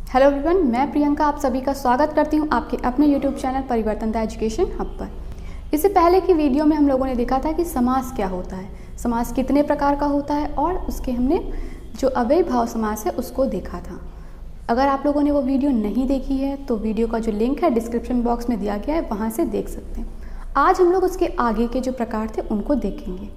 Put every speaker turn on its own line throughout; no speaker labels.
Hello everyone, मैं प्रियंका आप सभी का स्वागत करती हूं आपके अपने यूट्यूब चैनल परिवर्तन द एजुकेशन हब पर। इससे पहले की वीडियो में हम लोगों ने देखा था कि समास क्या होता है, समास कितने प्रकार का होता है और उसके हमने जो अव्ययभाव समास है उसको देखा था। अगर आप लोगों ने वो वीडियो नहीं देखी है तो वीडियो का जो लिंक है डिस्क्रिप्शन बॉक्स में दिया गया है, वहाँ से देख सकते हैं। आज हम लोग उसके आगे के जो प्रकार थे उनको देखेंगे।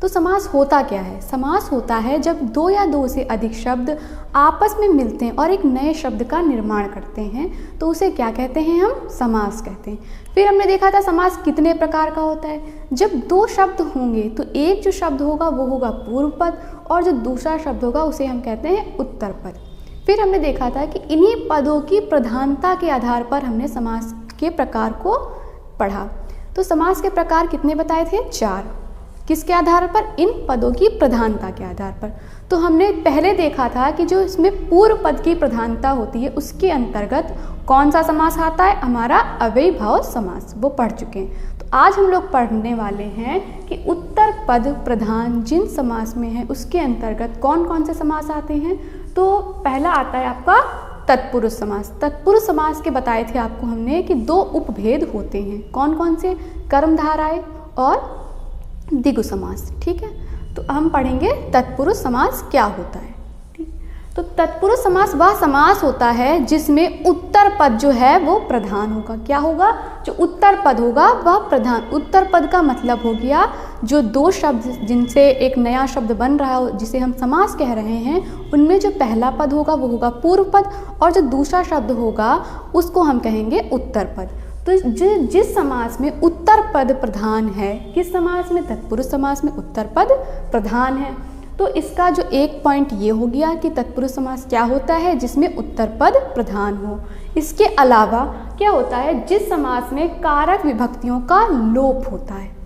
तो समास होता क्या है? समास होता है जब दो या दो से अधिक शब्द आपस में मिलते हैं और एक नए शब्द का निर्माण करते हैं, तो उसे क्या कहते हैं? हम समास कहते हैं। फिर हमने देखा था समास कितने प्रकार का होता है। जब दो शब्द होंगे तो एक जो शब्द होगा वो होगा पूर्व पद और जो दूसरा शब्द होगा उसे हम कहते हैं उत्तर पद। फिर हमने देखा था कि इन्हीं पदों की प्रधानता के आधार पर हमने समास के प्रकार को पढ़ा। तो समास के प्रकार कितने बताए थे? 4। किसके आधार पर? इन पदों की प्रधानता के आधार पर। तो हमने पहले देखा था कि जो इसमें पूर्व पद की प्रधानता होती है उसके अंतर्गत कौन सा समास आता है? हमारा अव्ययभाव समास, वो पढ़ चुके हैं। तो आज हम लोग पढ़ने वाले हैं कि उत्तर पद प्रधान जिन समास में है उसके अंतर्गत कौन कौन से समास आते हैं। तो पहला आता है आपका तत्पुरुष समास। तत्पुरुष समास के बताए थे आपको हमने कि 2 उपभेद होते हैं। कौन कौन से? कर्मधारय और द्विगु समास। ठीक है, तो हम पढ़ेंगे तत्पुरुष समास क्या होता है। ठीक, तो तत्पुरुष समास वह समास होता है जिसमें उत्तर पद जो है वो प्रधान होगा। क्या होगा? जो उत्तर पद होगा वह प्रधान। उत्तर पद का मतलब हो गया जो 2 शब्द जिनसे एक नया शब्द बन रहा है जिसे हम समास कह रहे हैं, उनमें जो पहला पद होगा वो होगा पूर्व पद और जो दूसरा शब्द होगा उसको हम कहेंगे उत्तर पद। तो जिस समास में उत्तर पद प्रधान है, किस समास में? तत्पुरुष समास में उत्तर पद प्रधान है। तो इसका जो एक पॉइंट ये हो गया कि तत्पुरुष समास क्या होता है? जिसमें उत्तर पद प्रधान हो। इसके अलावा क्या होता है? जिस समास में कारक विभक्तियों का लोप होता है।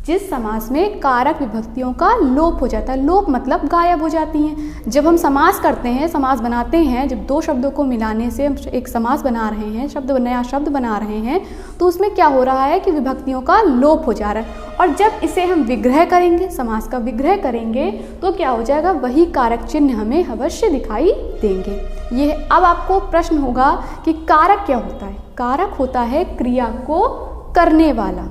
जिस समास में कारक विभक्तियों का लोप हो जाता है, लोप मतलब गायब हो जाती हैं। जब हम समास करते हैं, समास बनाते हैं, जब 2 शब्दों को मिलाने से हम एक समास बना रहे हैं, नया शब्द बना रहे हैं, तो उसमें क्या हो रहा है कि विभक्तियों का लोप हो जा रहा है। और जब इसे हम विग्रह करेंगे, समास का विग्रह करेंगे, तो क्या हो जाएगा? वही कारक चिन्ह हमें अवश्य दिखाई देंगे। ये अब आपको प्रश्न होगा कि कारक क्या होता है? कारक होता है क्रिया को करने वाला।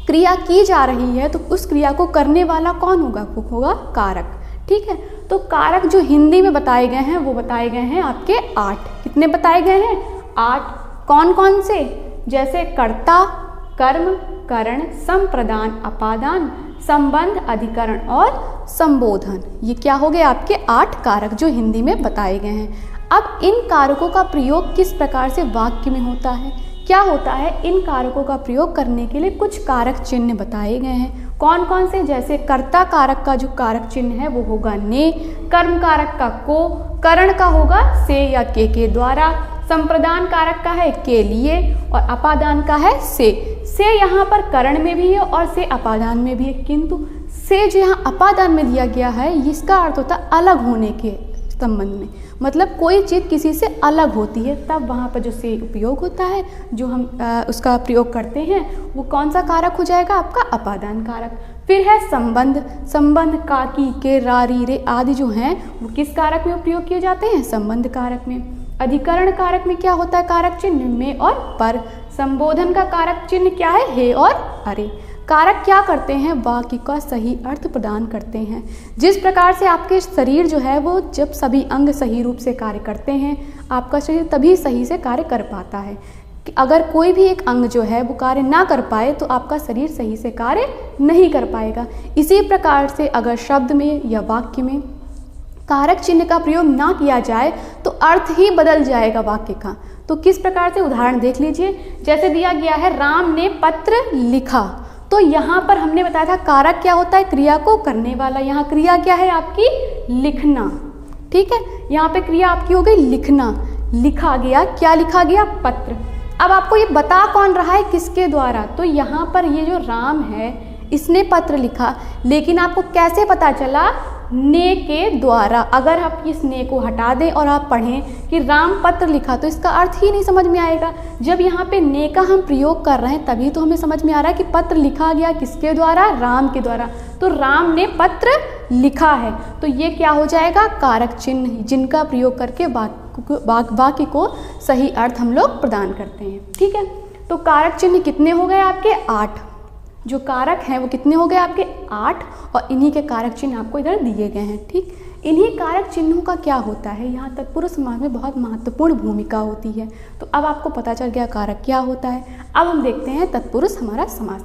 क्रिया की जा रही है तो उस क्रिया को करने वाला कौन होगा? वो होगा कारक। ठीक है, तो कारक जो हिंदी में बताए गए हैं वो बताए गए हैं आपके 8। कितने बताए गए हैं? 8। कौन कौन से? जैसे कर्ता, कर्म, करण, संप्रदान, अपादान, संबंध, अधिकरण और संबोधन। ये क्या हो गए? आपके 8 कारक जो हिंदी में बताए गए हैं। अब इन कारकों का प्रयोग किस प्रकार से वाक्य में होता है? क्या होता है? इन कारकों का प्रयोग करने के लिए कुछ कारक चिन्ह बताए गए हैं। कौन कौन से? जैसे कर्ता कारक का जो कारक चिन्ह है वो होगा ने, कर्म कारक का को, करण का होगा से या के द्वारा, संप्रदान कारक का है के लिए और अपादान का है से। से यहाँ पर करण में भी है और से अपादान में भी है, किंतु से जो यहाँ अपादान में दिया गया है इसका अर्थ होता है अलग होने के संबंध में। मतलब कोई चीज़ किसी से अलग होती है तब वहाँ पर जो से उपयोग होता है, जो हम उसका प्रयोग करते हैं, वो कौन सा कारक हो जाएगा? आपका अपादान कारक। फिर है संबंध। संबंध का, की, के, रा, री, रे आदि जो हैं वो किस कारक में प्रयोग किए जाते हैं? संबंध कारक में। अधिकरण कारक में क्या होता है? कारक चिन्ह में और पर। संबोधन का कारक चिन्ह क्या है? हे और अरे। कारक क्या करते हैं? वाक्य का सही अर्थ प्रदान करते हैं। जिस प्रकार से आपके शरीर जो है वो जब सभी अंग सही रूप से कार्य करते हैं, आपका शरीर तभी सही से कार्य कर पाता है। अगर कोई भी एक अंग जो है वो कार्य ना कर पाए तो आपका शरीर सही से कार्य नहीं कर पाएगा। इसी प्रकार से अगर शब्द में या वाक्य में कारक चिन्ह का प्रयोग ना किया जाए तो अर्थ ही बदल जाएगा वाक्य का। तो किस प्रकार से? उदाहरण देख लीजिए। जैसे दिया गया है राम ने पत्र लिखा, तो यहाँ पर हमने बताया था कारक क्या होता है? क्रिया को करने वाला। यहाँ क्रिया क्या है आपकी? लिखना। ठीक है, यहाँ पे क्रिया आपकी हो गई लिखना। लिखा गया, क्या लिखा गया? पत्र। अब आपको ये बता कौन रहा है? किसके द्वारा? तो यहाँ पर ये जो राम है इसने पत्र लिखा, लेकिन आपको कैसे पता चला? ने के द्वारा। अगर आप इस ने को हटा दें और आप पढ़ें कि राम पत्र लिखा तो इसका अर्थ ही नहीं समझ में आएगा। जब यहाँ पे ने का हम प्रयोग कर रहे हैं तभी तो हमें समझ में आ रहा है कि पत्र लिखा गया किसके द्वारा? राम के द्वारा। तो राम ने पत्र लिखा है, तो ये क्या हो जाएगा? कारक चिन्ह जिनका प्रयोग करके वाक्य को सही अर्थ हम लोग प्रदान करते हैं। ठीक है, तो कारक चिन्ह कितने हो गए आपके? 8। जो कारक हैं वो कितने हो गए आपके? 8, और इन्हीं के कारक चिन्ह आपको इधर दिए गए हैं। ठीक, इन्हीं कारक चिन्हों का क्या होता है, यहाँ तत्पुरुष समास में बहुत महत्वपूर्ण भूमिका होती है। तो अब आपको पता चल गया कारक क्या होता है। अब हम देखते हैं तत्पुरुष हमारा समास।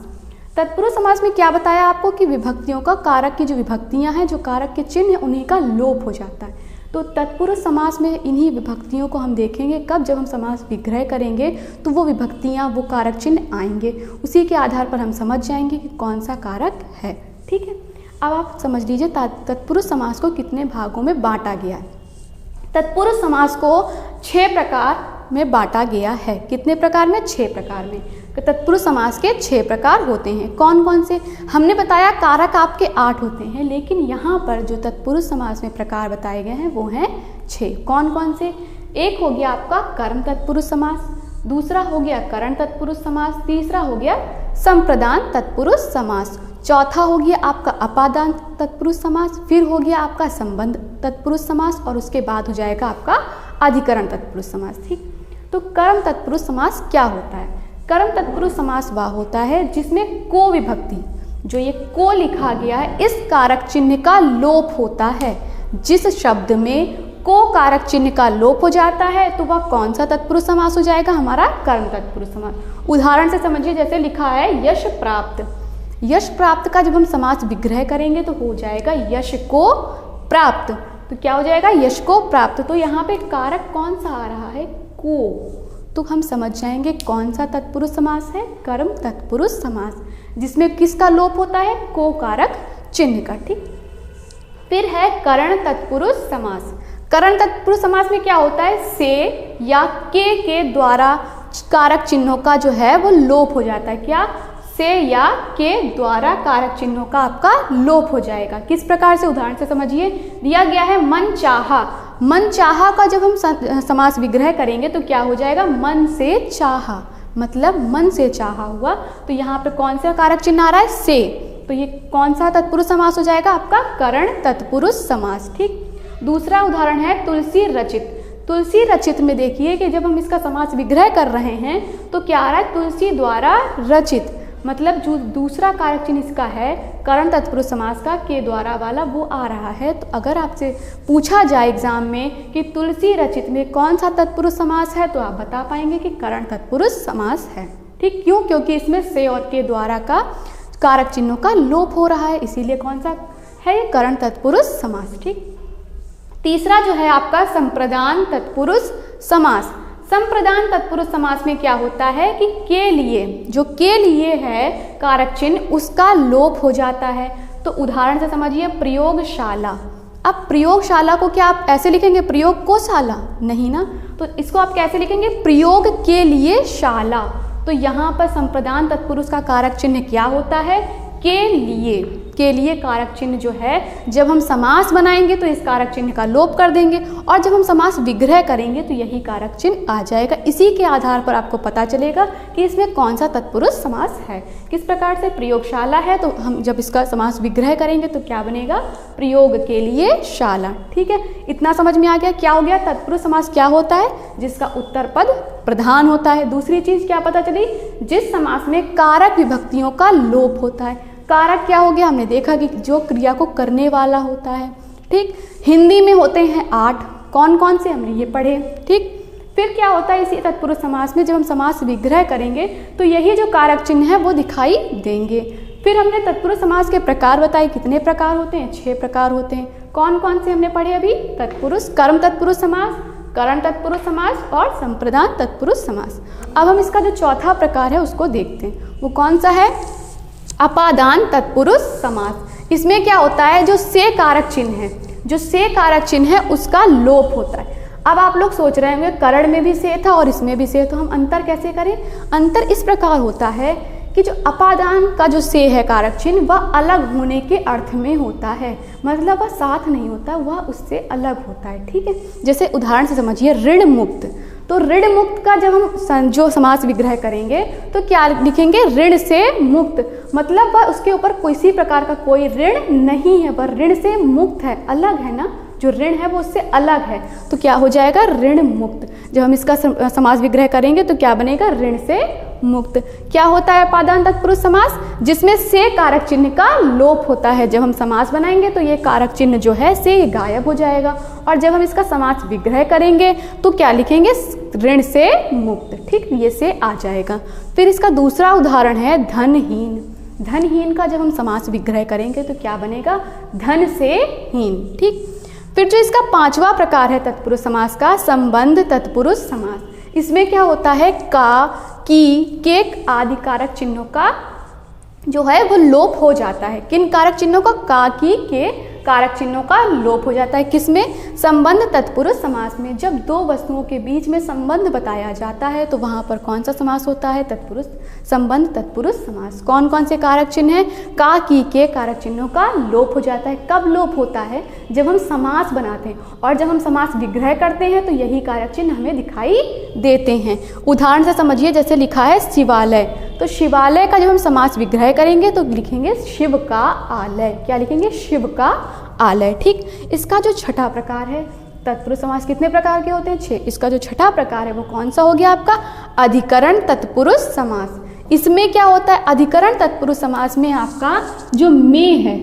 तत्पुरुष समास में क्या बताया आपको कि विभक्तियों का, कारक की जो विभक्तियाँ हैं, जो कारक के चिन्ह हैं, उन्हीं का लोप हो जाता है। तो तत्पुरुष समास में इन्हीं विभक्तियों को हम देखेंगे कब, जब हम समास विग्रह करेंगे तो वो विभक्तियाँ, वो कारक चिन्ह आएंगे, उसी के आधार पर हम समझ जाएंगे कि कौन सा कारक है। ठीक है, अब आप समझ लीजिए तत्पुरुष समास को कितने भागों में बांटा गया है। तत्पुरुष समास को 6 प्रकार में बांटा गया है। कितने प्रकार में? 6 प्रकार में। तत्पुरुष समास के 6 प्रकार होते हैं। कौन कौन से? हमने बताया कारक आपके 8 होते हैं, लेकिन यहाँ पर जो तत्पुरुष समास में प्रकार बताए गए हैं वो हैं 6। कौन कौन से? एक हो गया आपका कर्म तत्पुरुष समास, दूसरा हो गया करण तत्पुरुष समास, तीसरा हो गया संप्रदान तत्पुरुष समास, चौथा हो गया आपका अपादान तत्पुरुष समास, फिर हो गया आपका संबंध तत्पुरुष समास, और उसके बाद हो जाएगा आपका अधिकरण तत्पुरुष समास। ठीक, तो कर्म तत्पुरुष समास क्या होता है? कर्म तत्पुरुष समास वह होता है जिसमें को विभक्ति, जो ये को लिखा गया है, इस कारक चिन्ह का लोप होता है। जिस शब्द में को कारक चिन्ह का लोप हो जाता है तो वह कौन सा तत्पुरुष समास हो जाएगा? हमारा कर्म तत्पुरुष समास। उदाहरण से समझिए, जैसे लिखा है यश प्राप्त। यश प्राप्त का जब हम समास विग्रह करेंगे तो हो जाएगा यश को प्राप्त। तो क्या हो जाएगा? यश को प्राप्त। तो यहाँ पे कारक कौन सा आ रहा है? को। तो हम समझ जाएंगे कौन सा तत्पुरुष समास है? कर्म तत्पुरुष समास, जिसमें किसका लोप होता है? को कारक चिन्ह का। ठीक, फिर है करण तत्पुरुष समास। करण तत्पुरुष समास में क्या होता है? से या के द्वारा कारक चिन्हों का जो है वो लोप हो जाता है। क्या? से या के द्वारा कारक चिन्हों का आपका लोप हो जाएगा। किस प्रकार से? उदाहरण से समझिए, दिया गया है मन चाहा। मन चाहा का जब हम समास विग्रह करेंगे तो क्या हो जाएगा? मन से चाहा, मतलब मन से चाहा हुआ। तो यहाँ पर कौन सा कारक चिन्ह आ रहा है? से। तो ये कौन सा तत्पुरुष समास हो जाएगा? आपका करण तत्पुरुष समास। ठीक, दूसरा उदाहरण है तुलसी रचित। तुलसी रचित में देखिए कि जब हम इसका समास विग्रह कर रहे हैं तो क्या आ रहा है? तुलसी द्वारा रचित, मतलब जो दूसरा कारक चिन्ह इसका है करण तत्पुरुष समास का, के द्वारा वाला, वो आ रहा है। तो अगर आपसे पूछा जाए एग्जाम में कि तुलसी रचित में कौन सा तत्पुरुष समास है तो आप बता पाएंगे कि करण तत्पुरुष समास है। ठीक, क्यों? क्योंकि इसमें से और के द्वारा का कारक चिन्हों का लोप हो रहा है, इसीलिए कौन सा है? करण तत्पुरुष समास। ठीक, तीसरा जो है आपका संप्रदान तत्पुरुष समास। संप्रदान तत्पुरुष समास में क्या होता है कि के लिए, जो के लिए है कारक चिन्ह, उसका लोप हो जाता है। तो उदाहरण से समझिए, प्रयोगशाला। अब प्रयोगशाला को क्या आप ऐसे लिखेंगे? प्रयोग को शाला? नहीं ना, तो इसको आप कैसे लिखेंगे? प्रयोग के लिए शाला। तो यहाँ पर संप्रदान तत्पुरुष का कारक चिन्ह क्या होता है? के लिए। के लिए कारक चिन्ह जो है, जब हम समास बनाएंगे तो इस कारक चिन्ह का लोप कर देंगे, और जब हम समास विग्रह करेंगे तो यही कारक चिन्ह आ जाएगा। इसी के आधार पर आपको पता चलेगा कि इसमें कौन सा तत्पुरुष समास है। किस प्रकार से? प्रयोगशाला है तो हम जब इसका समास विग्रह करेंगे तो क्या बनेगा? प्रयोग के लिए शाला। ठीक है, इतना समझ में आ गया। क्या हो गया? तत्पुरुष समास क्या होता है? जिसका उत्तर पद प्रधान होता है। दूसरी चीज क्या पता चली? जिस समास में कारक विभक्तियों का लोप होता है। कारक क्या हो गया? हमने देखा कि जो क्रिया को करने वाला होता है। ठीक, हिंदी में होते हैं 8। कौन कौन से? हमने ये पढ़े। ठीक, फिर क्या होता है इसी तत्पुरुष समास में, जब हम समास विग्रह करेंगे तो यही जो कारक चिन्ह है वो दिखाई देंगे। फिर हमने तत्पुरुष समास के प्रकार बताए। कितने प्रकार होते हैं? 6 प्रकार होते हैं। कौन कौन से हमने पढ़े अभी? तत्पुरुष, कर्म तत्पुरुष समास, करण तत्पुरुष समास और संप्रदान तत्पुरुष समास। अब हम इसका जो चौथा प्रकार है उसको देखते हैं। वो कौन सा है? अपादान तत्पुरुष समास। इसमें क्या होता है? जो से कारक चिन्ह है, जो से कारक चिन्ह है उसका लोप होता है। अब आप लोग सोच रहे होंगे करण में भी से था और इसमें भी से, तो हम अंतर कैसे करें? अंतर इस प्रकार होता है कि जो अपादान का जो से है कारक चिन्ह, वह अलग होने के अर्थ में होता है, मतलब वह साथ नहीं होता, वह उससे अलग होता है। ठीक है, जैसे उदाहरण से समझिए, ऋण मुक्त। तो ऋण मुक्त का जब हम जो समास विग्रह करेंगे तो क्या लिखेंगे? ऋण से मुक्त, मतलब वह उसके ऊपर किसी प्रकार का कोई ऋण नहीं है, वह ऋण से मुक्त है, अलग है ना, जो ऋण है वो उससे अलग है, तो क्या हो जाएगा, ऋण मुक्त। जब हम इसका समास विग्रह करेंगे तो क्या बनेगा, ऋण से मुक्त। क्या होता है अपादान तत्पुरुष समास, जिसमें से कारक चिन्ह का लोप होता है। जब हम समास बनाएंगे तो ये कारक चिन्ह जो है से गायब हो जाएगा, और जब हम इसका समास विग्रह करेंगे तो क्या लिखेंगे, ऋण से मुक्त। ठीक, ये से आ जाएगा। फिर इसका दूसरा उदाहरण है धनहीन। धनहीन का जब हम समास विग्रह करेंगे तो क्या बनेगा, धन से हीन। ठीक, फिर जो इसका पांचवा प्रकार है तत्पुरुष समास का, संबंध तत्पुरुष समास। इसमें क्या होता है, का, की, के आदि कारक चिन्हों का जो है वो लोप हो जाता है। किन कारक चिन्हों का, की, के कारक चिन्हों का लोप हो जाता है। किसमें, संबंध तत्पुरुष समास में। जब दो वस्तुओं के बीच में संबंध बताया जाता है तो वहाँ पर कौन सा समास होता है, तत्पुरुष, संबंध तत्पुरुष समास। कौन कौन से कारक चिन्ह हैं, का, की, के कारक चिन्हों का लोप हो जाता है। कब लोप होता है, जब हम समास बनाते हैं, और जब हम समास विग्रह करते हैं तो यही कारक चिन्ह हमें दिखाई देते हैं। उदाहरण से समझिए, जैसे लिखा है शिवालय, तो शिवालय का जब हम समास विग्रह करेंगे तो लिखेंगे शिव का आलय। क्या लिखेंगे, शिव का आलय। ठीक, इसका जो छठा प्रकार है, तत्पुरुष समास कितने प्रकार के होते हैं, 6। इसका जो छठा प्रकार है वो कौन सा हो गया आपका, अधिकरण तत्पुरुष समास। इसमें क्या होता है, अधिकरण तत्पुरुष समास में आपका जो में है,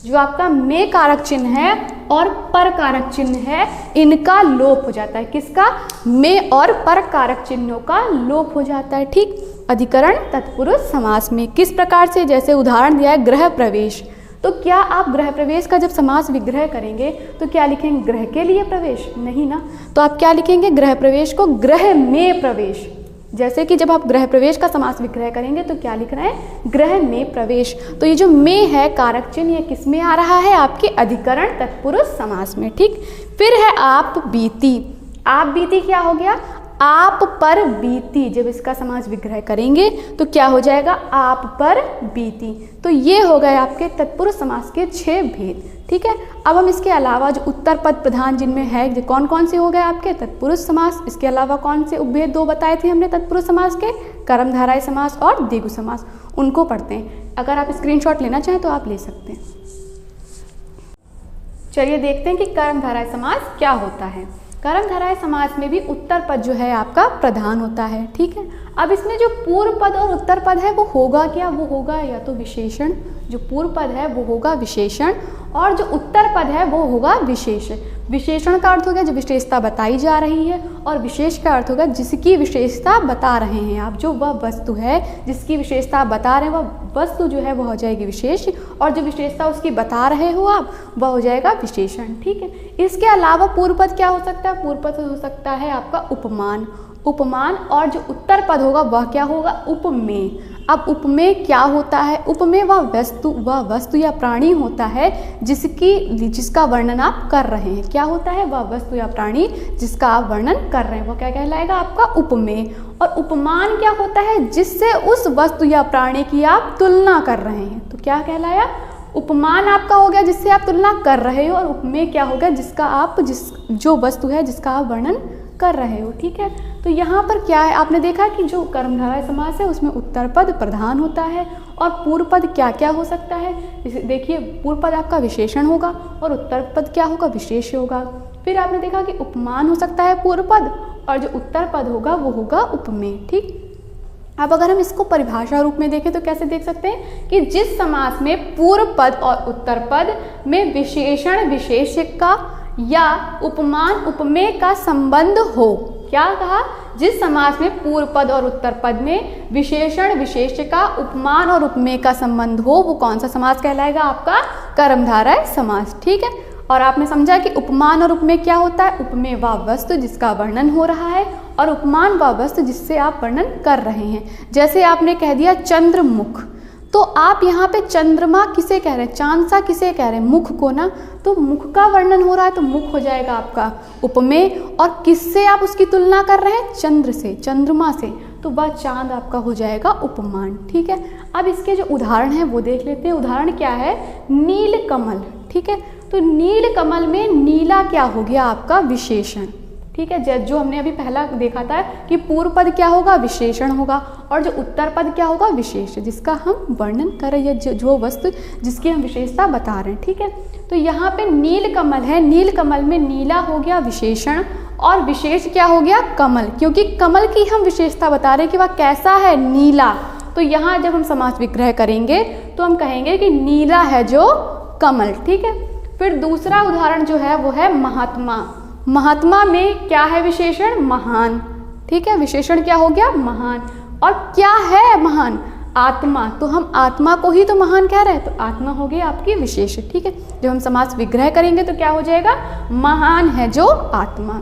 जो आपका में कारक चिन्ह है और पर कारक चिन्ह है, इनका लोप हो जाता है। किसका, में और पर कारक चिन्हों का लोप हो जाता है। ठीक, अधिकरण तत्पुरुष समास में किस प्रकार से, जैसे उदाहरण दिया है गृह प्रवेश। तो क्या आप गृह प्रवेश का जब समास विग्रह करेंगे तो क्या लिखेंगे, गृह के लिए प्रवेश, नहीं ना, तो आप क्या लिखेंगे, गृह प्रवेश को गृह में प्रवेश। जैसे कि जब आप गृह प्रवेश का समास विग्रह करेंगे तो क्या लिख रहे हैं, गृह में प्रवेश। तो ये जो में है कारक चिन्ह, ये किस में आ रहा है, आपके अधिकरण तत्पुरुष समास में। ठीक, फिर है आप बीती। आप बीती क्या हो गया, आप पर बीती। जब इसका समास विग्रह करेंगे तो क्या हो जाएगा, आप पर बीती। तो ये हो गए आपके तत्पुरुष समास के 6 भेद। ठीक है, अब हम इसके अलावा जो उत्तर पद प्रधान जिनमें है, कौन कौन से हो गए आपके, तत्पुरुष समास। इसके अलावा कौन से उपभेद 2 बताए थे हमने तत्पुरुष समास के, कर्मधारय समास और द्विगु समास, उनको पढ़ते हैं। अगर आप स्क्रीनशॉट लेना चाहें तो आप ले सकते हैं। चलिए देखते हैं कि कर्मधारय समास क्या होता है। कर्मधारय समास में भी उत्तर पद जो है आपका प्रधान होता है। ठीक है, अब इसमें जो पूर्व पद और उत्तर पद है वो होगा क्या, वो होगा या तो विशेषण। जो पूर्व पद है वो होगा विशेषण, और जो उत्तर पद है वो होगा विशेष। विशेषण का अर्थ हो गया जो विशेषता बताई जा रही है, और विशेष का अर्थ होगा जिसकी विशेषता बता रहे हैं आप। जो वह वस्तु है जिसकी विशेषता आप बता रहे हैं, वह वस्तु जो है वह हो जाएगी विशेष, और जो विशेषता उसकी बता रहे हो आप वह हो जाएगा विशेषण। ठीक है, इसके अलावा पूर्व पद क्या हो सकता है, पूर्व पद हो सकता है आपका उपमान। उपमान, और जो उत्तर पद होगा वह क्या होगा, उपमेय। अब उपमेय क्या होता है, उपमेय वह वस्तु या प्राणी होता है जिसका वर्णन आप कर रहे हैं। क्या होता है, वह वस्तु या प्राणी जिसका आप वर्णन कर रहे हैं, वो क्या कहलाएगा आपका उपमेय। और उपमान क्या होता है, जिससे उस वस्तु या प्राणी की आप तुलना कर रहे हैं, तो क्या कहलाया, उपमान आपका हो गया जिससे आप तुलना कर रहे हो, और उपमेय क्या हो गया, जिसका आप जो वस्तु है जिसका आप वर्णन कर रहे हो। ठीक है, तो यहाँ पर क्या है, आपने देखा कि जो कर्मधारय समास है उसमें उत्तर पद प्रधान होता है, और पूर्व पद क्या क्या हो सकता है, देखिए पूर्व पद आपका विशेषण होगा और उत्तर पद क्या होगा, विशेष होगा। फिर आपने देखा कि उपमान हो सकता है पूर्व पद, और जो उत्तर पद होगा वो होगा उपमेय। ठीक, अब अगर हम इसको परिभाषा रूप में देखें तो कैसे देख सकते हैं कि जिस समास में पूर्व पद और उत्तर पद में विशेषण विशेष्य का या उपमान उपमेय का संबंध हो। क्या कहा, जिस समास में पूर्व पद और उत्तर पद में विशेषण विशेष्य का, उपमान और उपमेय का संबंध हो, वो कौन सा समास कहलाएगा, आपका कर्मधारय समास। ठीक है, और आपने समझा कि उपमान और उपमेय क्या होता है, उपमेय वह वस्तु जिसका वर्णन हो रहा है, और उपमान वह वस्तु जिससे आप वर्णन कर रहे हैं। जैसे आपने कह दिया चंद्रमुख, तो आप यहाँ पे चंद्रमा किसे कह रहे हैं, चांद सा किसे कह रहे हैं, मुख को ना, तो मुख का वर्णन हो रहा है तो मुख हो जाएगा आपका उपमेय, और किससे आप उसकी तुलना कर रहे हैं, चंद्र से, चंद्रमा से, तो वह चांद आपका हो जाएगा उपमान। ठीक है, अब इसके जो उदाहरण हैं वो देख लेते हैं। उदाहरण क्या है, नील कमल। ठीक है, तो नील कमल में नीला क्या हो गया आपका विशेषण। ठीक है। जो हमने अभी पहला देखा था कि पूर्व पद क्या होगा, विशेषण होगा, और जो उत्तर पद क्या होगा, विशेष, जिसका हम वर्णन कर रहे हैं, जो वस्तु जिसकी हम विशेषता बता रहे हैं, ठीक है। तो यहाँ पे नील कमल है, नील कमल में नीला हो गया विशेषण और विशेष क्या हो गया, कमल, क्योंकि कमल की हम विशेषता बता रहे हैं कि वह कैसा है, नीला। तो यहाँ जब हम समास विग्रह करेंगे तो हम कहेंगे कि नीला है जो कमल, ठीक है। फिर दूसरा उदाहरण जो है वो है महात्मा। महात्मा में क्या है विशेषण, महान, ठीक है। विशेषण क्या हो गया, महान। और क्या है महान, आत्मा। तो हम आत्मा को ही तो महान कह रहे हैं, तो आत्मा हो गई आपकी विशेष, ठीक है। जब हम समास विग्रह करेंगे तो क्या हो जाएगा, महान है जो आत्मा।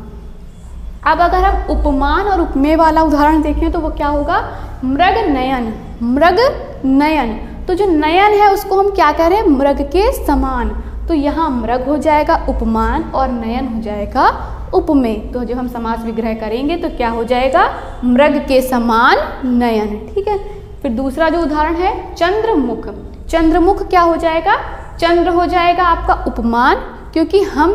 अब अगर हम उपमान और उपमेय वाला उदाहरण देखें तो वो क्या होगा, मृग नयन। मृग नयन, तो जो नयन है उसको हम क्या कह रहे हैं, मृग के समान। तो यहाँ मृग हो जाएगा उपमान और नयन हो जाएगा उपमेय। तो जब हम समास विग्रह करेंगे तो क्या हो जाएगा, मृग के समान नयन, ठीक है। फिर दूसरा जो उदाहरण है चंद्रमुख। चंद्रमुख क्या हो जाएगा, चंद्र हो जाएगा आपका उपमान, क्योंकि हम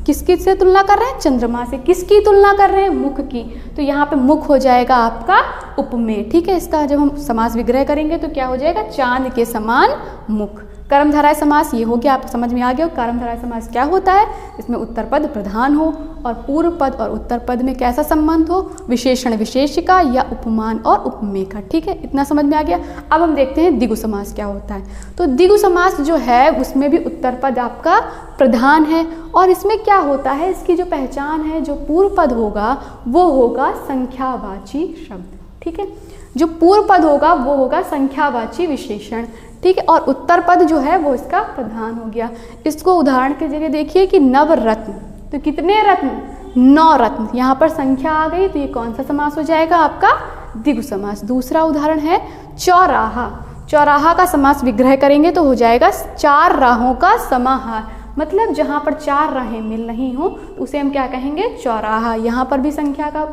किसकी से तुलना कर रहे हैं, चंद्रमा से। किसकी तुलना कर रहे हैं, मुख की। तो यहाँ पे मुख हो जाएगा आपका उपमेय, ठीक है। इसका जब हम समास विग्रह करेंगे तो क्या हो जाएगा, चांद के समान मुख। कर्मधारय समास ये हो गया, आपको समझ में आ गया। कर्मधारय समास क्या होता है, इसमें उत्तर पद प्रधान हो और पूर्व पद और उत्तर पद में कैसा संबंध हो, विशेषण विशेषिका या उपमान और उपमेय का, ठीक है। इतना समझ में आ गया। अब हम देखते हैं द्विगु समास क्या होता है। तो द्विगु समास जो है उसमें भी उत्तर पद आपका प्रधान है, और इसमें क्या होता है, इसकी जो पहचान है, जो पूर्व पद होगा वो होगा संख्यावाची शब्द, ठीक है। जो पूर्व पद होगा वो होगा संख्यावाची विशेषण, ठीक है। और उत्तर पद जो है वो इसका प्रधान हो गया। इसको उदाहरण के जगह देखिए कि नवरत्न, तो कितने रत्न, 9 रत्न। यहाँ पर संख्या आ गई तो ये कौन सा समास हो जाएगा, आपका द्विगु समास। दूसरा उदाहरण है चौराहा। चौराहा का समास विग्रह करेंगे तो हो जाएगा 4 राहों का समाहार। मतलब जहाँ पर 4 राहें मिल रही हों तो उसे हम क्या कहेंगे, चौराहा। यहाँ पर भी संख्या का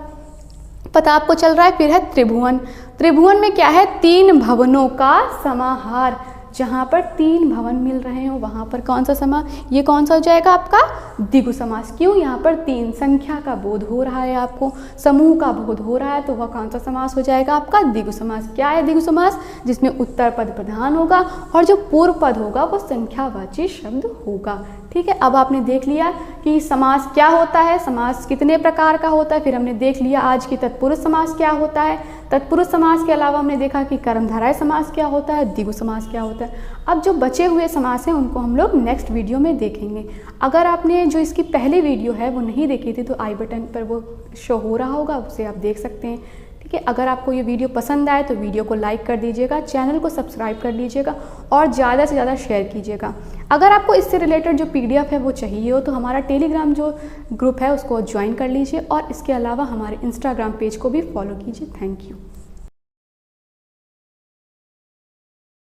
पता आपको चल रहा है। फिर है त्रिभुवन। त्रिभुवन में क्या है, 3 भवनों का समाहार। जहाँ पर 3 भवन मिल रहे हो वहाँ पर कौन सा समास, ये कौन सा हो जाएगा आपका द्विगु समास। क्यों, यहाँ पर 3 संख्या का बोध हो रहा है, आपको समूह का बोध हो रहा है, तो वह कौन सा समास हो जाएगा आपका द्विगु समास। क्या है द्विगु समास, जिसमें उत्तर पद प्रधान होगा और जो पूर्व पद होगा वो संख्यावाची शब्द होगा, ठीक है। अब आपने देख लिया कि समास क्या होता है, समास कितने प्रकार का होता है। फिर हमने देख लिया आज की तत्पुरुष समास क्या होता है। तत्पुरुष समास के अलावा हमने देखा कि कर्मधारय समास क्या होता है, द्विगु समास क्या होता है। अब जो बचे हुए समास हैं उनको हम लोग नेक्स्ट वीडियो में देखेंगे। अगर आपने जो इसकी पहली वीडियो है वो नहीं देखी थी तो आई बटन पर वो शो हो रहा होगा, उसे आप देख सकते हैं, ठीक है। अगर आपको ये वीडियो पसंद आए तो वीडियो को लाइक कर दीजिएगा, चैनल को सब्सक्राइब कर लीजिएगा और ज़्यादा से ज़्यादा शेयर कीजिएगा। अगर आपको इससे रिलेटेड जो PDF है वो चाहिए हो तो हमारा टेलीग्राम जो ग्रुप है उसको ज्वाइन कर लीजिए और इसके अलावा हमारे इंस्टाग्राम पेज को भी फॉलो कीजिए। Thank you.